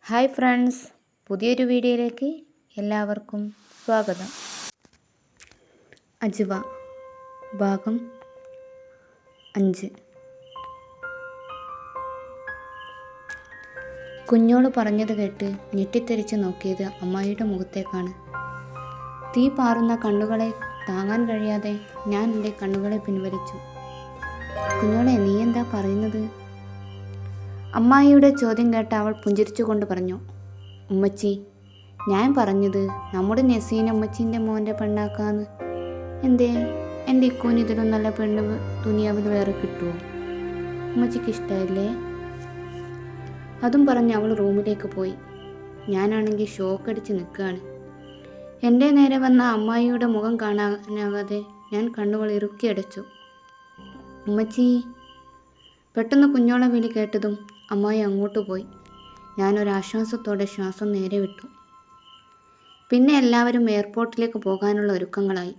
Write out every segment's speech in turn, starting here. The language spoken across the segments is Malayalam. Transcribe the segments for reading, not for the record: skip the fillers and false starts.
ഹായ് ഫ്രണ്ട്സ്, പുതിയൊരു വീഡിയോയിലേക്ക് എല്ലാവർക്കും സ്വാഗതം. അജുവ ഭാഗം 5. കുഞ്ഞോള് പറഞ്ഞത് കേട്ട് ഞെട്ടിത്തെറിച്ച് നോക്കിയത് അമ്മായിയുടെ മുഖത്തേക്കാണ്. തീ പാറുന്ന കണ്ണുകളെ താങ്ങാൻ കഴിയാതെ ഞാൻ എൻ്റെ കണ്ണുകളെ പിൻവലിച്ചു. കുഞ്ഞോളെ, നീ എന്താ പറയുന്നത്? അമ്മായിയുടെ ചോദ്യം കേട്ട് അവൾ പുഞ്ചിരിച്ചുകൊണ്ട് പറഞ്ഞു, ഉമ്മച്ചി, ഞാൻ പറഞ്ഞത് നമ്മുടെ നസീന ഉമ്മച്ചീൻ്റെ മോൻ്റെ പെണ്ണാക്കാന്ന്. എന്തേ, എൻ്റെ ഇക്കൂന് ഇതിലും നല്ല പെണ്ണ് ദുനിയാവിൽ വേറെ കിട്ടുമോ? ഉമ്മച്ചിക്ക് ഇഷ്ടമല്ലേ? അതും പറഞ്ഞ് അവൾ റൂമിലേക്ക് പോയി. ഞാനാണെങ്കിൽ ഷോക്കടിച്ച് നിൽക്കുകയാണ്. എൻ്റെ നേരെ വന്ന അമ്മായിയുടെ മുഖം കാണാനാകാതെ ഞാൻ കണ്ണുകൾ ഇറുക്കി അടച്ചു. ഉമ്മച്ചി! പെട്ടെന്ന് കുഞ്ഞോളെ വിളി കേട്ടതും അമ്മായി അങ്ങോട്ട് പോയി. ഞാനൊരാശ്വാസത്തോടെ ശ്വാസം നേരെ വിട്ടു. പിന്നെ എല്ലാവരും എയർപോർട്ടിലേക്ക് പോകാനുള്ള ഒരുക്കങ്ങളായി.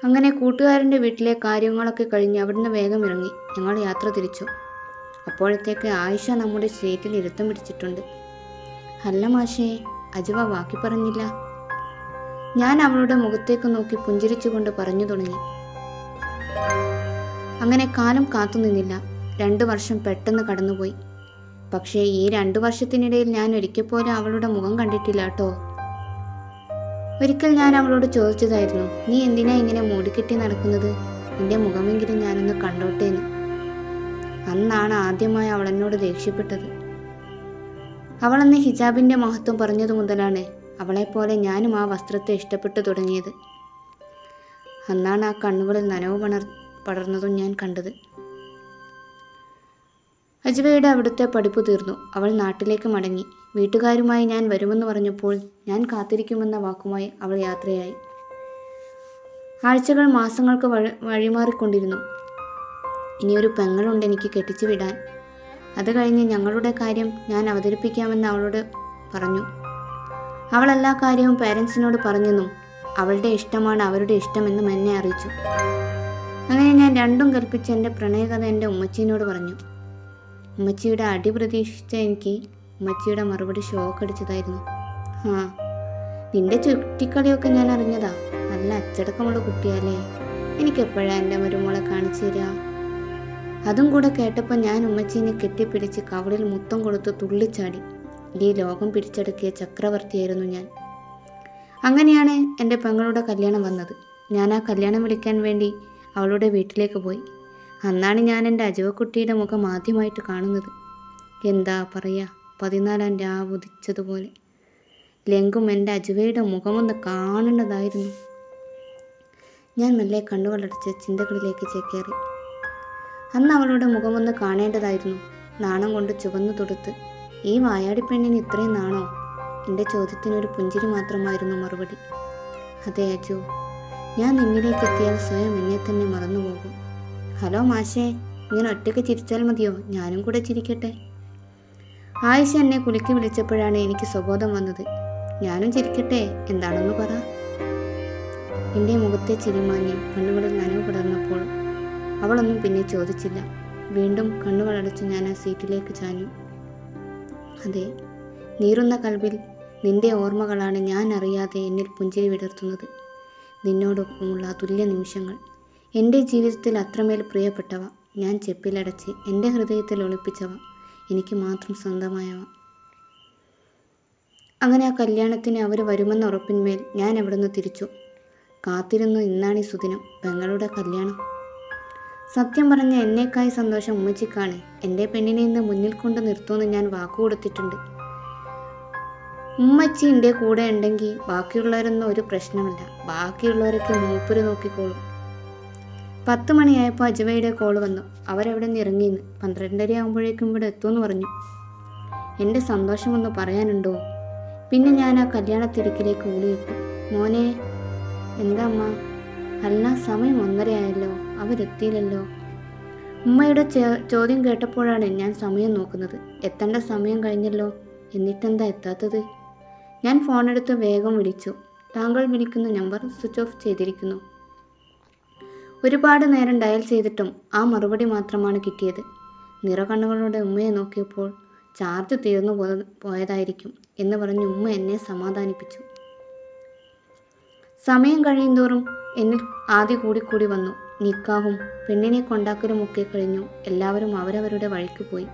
അങ്ങനെ കൂട്ടുകാരൻ്റെ വീട്ടിലെ കാര്യങ്ങളൊക്കെ കഴിഞ്ഞ് അവിടുന്ന് വേഗം ഇറങ്ങി ഞങ്ങൾ യാത്ര തിരിച്ചു. അപ്പോഴത്തേക്ക് ആയിഷ നമ്മുടെ സീറ്റിൽ ഇരുത്തം പിടിച്ചിട്ടുണ്ട്. അല്ല മാഷേ, അജുവ ബാക്കി പറഞ്ഞില്ല. ഞാൻ അവളുടെ മുഖത്തേക്ക് നോക്കി പുഞ്ചിരിച്ചുകൊണ്ട് പറഞ്ഞു തുടങ്ങി. അങ്ങനെ കാലം കാത്തു നിന്നില്ല. 2 വർഷം പെട്ടെന്ന് കടന്നുപോയി. പക്ഷേ ഈ 2 വർഷത്തിനിടയിൽ ഞാൻ ഒരിക്കൽ പോലും അവളുടെ മുഖം കണ്ടിട്ടില്ല കേട്ടോ. ഒരിക്കൽ ഞാൻ അവളോട് ചോദിച്ചതായിരുന്നു, നീ എന്തിനാ ഇങ്ങനെ മൂടിക്കെട്ടി നടക്കുന്നത്? നിന്റെ മുഖമെങ്കിലും ഞാനൊന്ന് കണ്ടോട്ടേന്ന്. അന്നാണ് ആദ്യമായി അവൾ എന്നോട് ദേഷ്യപ്പെട്ടത്. അവളന്ന് ഹിജാബിൻ്റെ മഹത്വം പറഞ്ഞതു മുതലാണ് അവളെപ്പോലെ ഞാനും ആ വസ്ത്രത്തെ ഇഷ്ടപ്പെട്ടു തുടങ്ങിയത്. അന്നാണ് ആ കണ്ണുകളിൽ നനവ് പടർന്നതും ഞാൻ കണ്ടത്. അജുവയുടെ അവിടുത്തെ പഠിപ്പ് തീർന്നു. അവൾ നാട്ടിലേക്ക് മടങ്ങി. വീട്ടുകാരുമായി ഞാൻ വരുമെന്ന് പറഞ്ഞപ്പോൾ ഞാൻ കാത്തിരിക്കുമെന്ന വാക്കുമായി അവൾ യാത്രയായി. ആഴ്ചകൾ മാസങ്ങൾക്ക് വഴിമാറിക്കൊണ്ടിരുന്നു. ഇനിയൊരു പെങ്ങളുണ്ട് എനിക്ക് കെട്ടിച്ചു വിടാൻ. അത് കഴിഞ്ഞ് ഞങ്ങളുടെ കാര്യം ഞാൻ അവതരിപ്പിക്കാമെന്ന് അവളോട് പറഞ്ഞു. അവൾ എല്ലാ കാര്യവും പേരൻസിനോട് പറഞ്ഞെന്നും അവളുടെ ഇഷ്ടമാണ് അവരുടെ ഇഷ്ടമെന്നും എന്നെ അറിയിച്ചു. അങ്ങനെ ഞാൻ രണ്ടും കൽപ്പിച്ച് എൻ്റെ പ്രണയകഥ എൻ്റെ ഉമ്മച്ചീനോട് പറഞ്ഞു. ഉമ്മച്ചിയുടെ അടി പ്രതീക്ഷിച്ച എനിക്ക് ഉമ്മച്ചിയുടെ മറുപടി ഷോക്കടിച്ചതായിരുന്നു. നിന്റെ ചുറ്റിക്കളിയൊക്കെ ഞാൻ അറിഞ്ഞതാ. നല്ല അച്ചടക്കമുള്ള കുട്ടിയല്ലേ, എനിക്കെപ്പോഴാ എൻ്റെ മരുമോളെ കാണിച്ചു തരിക? അതും കൂടെ കേട്ടപ്പോൾ ഞാൻ ഉമ്മച്ചീനെ കെട്ടിപ്പിടിച്ച് കവളിൽ മുത്തം കൊടുത്ത് തുള്ളിച്ചാടി. ഈ ലോകം പിടിച്ചടക്കിയ ചക്രവർത്തിയായിരുന്നു ഞാൻ. അങ്ങനെയാണ് എൻ്റെ പെങ്ങളുടെ കല്യാണം വന്നത്. ഞാൻ ആ കല്യാണം വിളിക്കാൻ വേണ്ടി അവളുടെ വീട്ടിലേക്ക് പോയി. അന്നാണ് ഞാൻ എൻ്റെ അജുവക്കുട്ടിയുടെ മുഖം ആദ്യമായിട്ട് കാണുന്നത്. എന്താ പറയുക, 14-ാം രാവ് ഉദിച്ചതുപോലെ. ലെങ്കും എൻ്റെ അജുവയുടെ മുഖമൊന്ന് കാണേണ്ടതായിരുന്നു. ഞാൻ മെല്ലെ കണ്ണുകളടച്ച് ചിന്തകളിലേക്ക് ചേക്കേറി. അന്ന് അവളുടെ മുഖമൊന്ന് കാണേണ്ടതായിരുന്നു. നാണം കൊണ്ട് ചുവന്നു തൊടുത്ത്. ഈ വായാടിപ്പെണ്ണിന് ഇത്രയും നാണോ? എൻ്റെ ചോദ്യത്തിനൊരു പുഞ്ചിരി മാത്രമായിരുന്നു മറുപടി. അതെ അജു, ഞാൻ നിന്നിലേക്ക് എത്തിയാൽ സ്വയം എന്നെ തന്നെ മറന്നുപോകും. ഹലോ മാഷേ, ഇങ്ങനെ ഒറ്റയ്ക്ക് ചിരിച്ചാൽ മതിയോ? ഞാനും കൂടെ ചിരിക്കട്ടെ. ആയിഷ എന്നെ കുലുക്കി വിളിച്ചപ്പോഴാണ് എനിക്ക് സ്വബോധം വന്നത്. ഞാനും ചിരിക്കട്ടെ, എന്താണെന്ന് പറ. എൻ്റെ മുഖത്തെ ചിരിമാഞ്ഞ് കണ്ണുകളിൽ നനവ് പടർന്നപ്പോൾ അവളൊന്നും പിന്നെ ചോദിച്ചില്ല. വീണ്ടും കണ്ണുകളടച്ച് ഞാൻ ആ സീറ്റിലേക്ക് ചാഞ്ഞു. അതെ, നീറുന്ന കൽവിൽ നിന്റെ ഓർമ്മകളാണ് ഞാൻ അറിയാതെ എന്നിൽ പുഞ്ചിരി വിടർത്തുന്നത്. നിന്നോടൊപ്പമുള്ള തുല്യ നിമിഷങ്ങൾ, എൻ്റെ ജീവിതത്തിൽ അത്രമേൽ പ്രിയപ്പെട്ടവ, ഞാൻ ചെപ്പിലടച്ച് എൻ്റെ ഹൃദയത്തിൽ ഒളിപ്പിച്ചവ, എനിക്ക് മാത്രം സ്വന്തമായവ. അങ്ങനെ ആ കല്യാണത്തിന് അവർ വരുമെന്ന ഉറപ്പിന്മേൽ ഞാൻ അവിടുന്ന് തിരിച്ചു. കാത്തിരുന്നു. ഇന്നാണ് ഈ സുദിനം, പെങ്ങളുടെ കല്യാണം. സത്യം പറഞ്ഞ എന്നേക്കായി സന്തോഷം ഉമ്മച്ചിക്കാണ്. എൻ്റെ പെണ്ണിനെ ഇന്ന് മുന്നിൽ കൊണ്ട് നിർത്തുമെന്ന് ഞാൻ വാക്കുകൊടുത്തിട്ടുണ്ട്. ഉമ്മച്ചി എൻ്റെ കൂടെ ഉണ്ടെങ്കിൽ ബാക്കിയുള്ളവരൊന്നും ഒരു പ്രശ്നമല്ല. ബാക്കിയുള്ളവരൊക്കെ മൂപ്പര് നോക്കിക്കോളും. 10 മണിയായപ്പോൾ അജുവയുടെ കോൾ വന്നു. അവരെവിടെ നിന്ന് ഇറങ്ങിയെന്ന്. 12:30 ആകുമ്പോഴേക്കും ഇവിടെ എത്തുമെന്ന് പറഞ്ഞു. എൻ്റെ സന്തോഷമൊന്ന് പറയാനുണ്ടോ? പിന്നെ ഞാൻ ആ കല്യാണത്തിരക്കിലേക്ക് ഓടിയിട്ടു. മോനെ. എന്താ അമ്മ? അല്ല, സമയം 1:30 ആയല്ലോ, അവരെത്തിയില്ലല്ലോ. ഉമ്മയുടെ ചോദ്യം കേട്ടപ്പോഴാണ് ഞാൻ സമയം നോക്കുന്നത്. എത്തേണ്ട സമയം കഴിഞ്ഞല്ലോ, എന്നിട്ടെന്താ എത്താത്തത്? ഞാൻ ഫോണെടുത്ത് വേഗം വിളിച്ചു. താങ്കൾ വിളിക്കുന്ന നമ്പർ സ്വിച്ച് ഓഫ് ചെയ്തിരിക്കുന്നു. ഒരുപാട് നേരം ഡയൽ ചെയ്തിട്ടും ആ മറുപടി മാത്രമാണ് കിട്ടിയത്. നിറകണ്ണുകളുടെ ഉമ്മയെ നോക്കിയപ്പോൾ ചാർജ് തീർന്നു പോയതായിരിക്കും എന്ന് പറഞ്ഞ് ഉമ്മ എന്നെ സമാധാനിപ്പിച്ചു. സമയം കഴിയുന്തോറും എന്നിൽ ആദ്യ കൂടിക്കൂടി വന്നു. നിക്കാഹും പെണ്ണിനെ കൊണ്ടാക്കലുമൊക്കെ കഴിഞ്ഞു. എല്ലാവരും അവരവരുടെ വഴിക്ക് പോയി.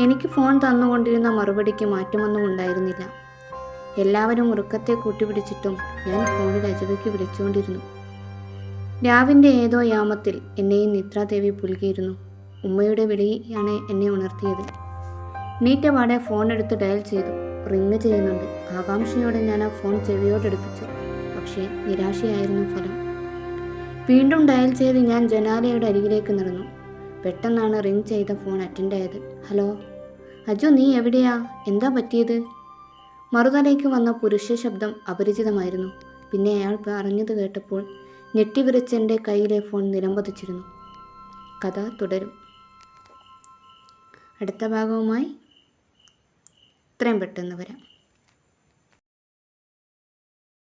എനിക്ക് ഫോൺ തന്നുകൊണ്ടിരുന്ന മറുപടിക്ക് മാറ്റമൊന്നും ഉണ്ടായിരുന്നില്ല. എല്ലാവരും ഉറക്കത്തെ കൂട്ടിപ്പിടിച്ചിട്ടും ഞാൻ ഫോണിൽ അജബയ്ക്ക് വിളിച്ചുകൊണ്ടിരുന്നു. രാവിൻ്റെ ഏതോ യാമത്തിൽ എന്നെയും നിദ്രാദേവി പുൽകിയിരുന്നു. ഉമ്മയുടെ വിളിയാണ് എന്നെ ഉണർത്തിയത്. നീറ്റപാടെ ഫോൺ എടുത്ത് ഡയൽ ചെയ്തു. റിങ് ചെയ്യുന്നുണ്ട്. ആകാംക്ഷയോടെ ഞാൻ ആ ഫോൺ ചെവിയോടെടുപ്പിച്ചു. പക്ഷേ നിരാശയായിരുന്നു ഫലം. വീണ്ടും ഡയൽ ചെയ്ത് ഞാൻ ജനാലയുടെ അരികിലേക്ക് നടന്നു. പെട്ടെന്നാണ് റിങ് ചെയ്ത ഫോൺ അറ്റൻഡ് ആയത്. ഹലോ അജു, നീ എവിടെയാ? എന്താ പറ്റിയത്? മറുതലയ്ക്ക് വന്ന പുരുഷ ശബ്ദം അപരിചിതമായിരുന്നു. പിന്നെ അയാൾ പറഞ്ഞത് കേട്ടപ്പോൾ ഞെട്ടിവിറച്ച് എൻ്റെ കയ്യിലെ ഫോൺ നിലംപതിച്ചിരുന്നു. കഥ തുടരും. അടുത്ത ഭാഗവുമായി എത്രയും പെട്ടെന്ന് വരാം.